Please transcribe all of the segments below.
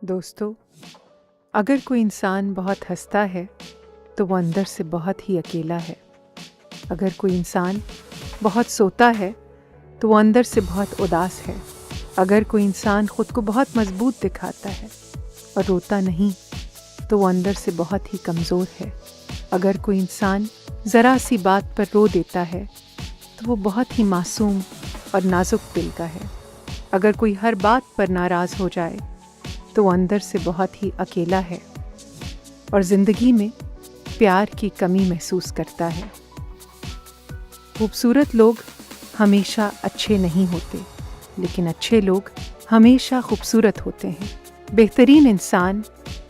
दोस्तों, अगर कोई इंसान बहुत हंसता है तो वो अंदर से बहुत ही अकेला है। अगर कोई इंसान बहुत सोता है तो वो अंदर से बहुत उदास है। अगर कोई इंसान खुद को बहुत मजबूत दिखाता है और रोता नहीं तो वो अंदर से बहुत ही कमज़ोर है। अगर कोई इंसान ज़रा सी बात पर रो देता है तो वो बहुत ही मासूम और नाजुक दिल का है। अगर कोई हर बात पर नाराज़ हो जाए तो वो अंदर से बहुत ही अकेला है और ज़िंदगी में प्यार की कमी महसूस करता है। खूबसूरत लोग हमेशा अच्छे नहीं होते, लेकिन अच्छे लोग हमेशा खूबसूरत होते हैं। बेहतरीन इंसान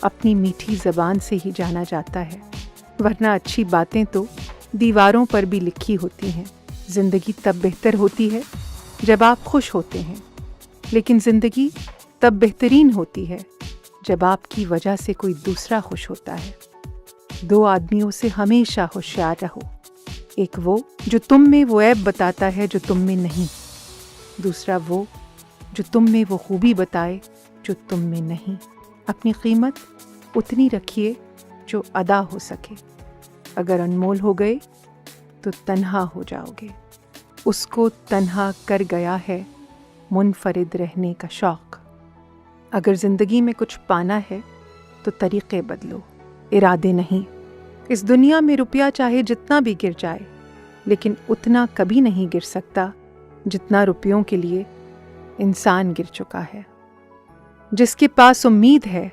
अपनी मीठी ज़बान से ही जाना जाता है, वरना अच्छी बातें तो दीवारों पर भी लिखी होती हैं। ज़िंदगी तब बेहतर होती है जब आप खुश होते हैं, लेकिन ज़िंदगी तब बेहतरीन होती है जब आपकी वजह से कोई दूसरा खुश होता है। दो आदमियों से हमेशा होशियार रहो। एक वो जो तुम में वो ऐब बताता है जो तुम में नहीं, दूसरा वो जो तुम में वो खूबी बताए जो तुम में नहीं। अपनी कीमत उतनी रखिए जो अदा हो सके। अगर अनमोल हो गए तो तन्हा हो जाओगे। उसको तन्हा कर गया है मुनफरिद रहने का शौक़। अगर ज़िंदगी में कुछ पाना है तो तरीक़े बदलो, इरादे नहीं। इस दुनिया में रुपया चाहे जितना भी गिर जाए, लेकिन उतना कभी नहीं गिर सकता जितना रुपयों के लिए इंसान गिर चुका है। जिसके पास उम्मीद है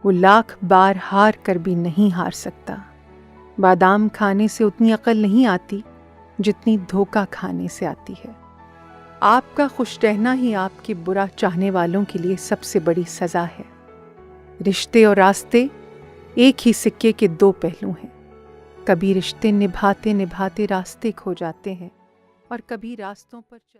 वो लाख बार हार कर भी नहीं हार सकता। बादाम खाने से उतनी अकल नहीं आती जितनी धोखा खाने से आती है। आपका खुश रहना ही आपके बुरा चाहने वालों के लिए सबसे बड़ी सज़ा है। रिश्ते और रास्ते एक ही सिक्के के दो पहलू हैं। कभी रिश्ते निभाते निभाते रास्ते खो जाते हैं और कभी रास्तों पर चल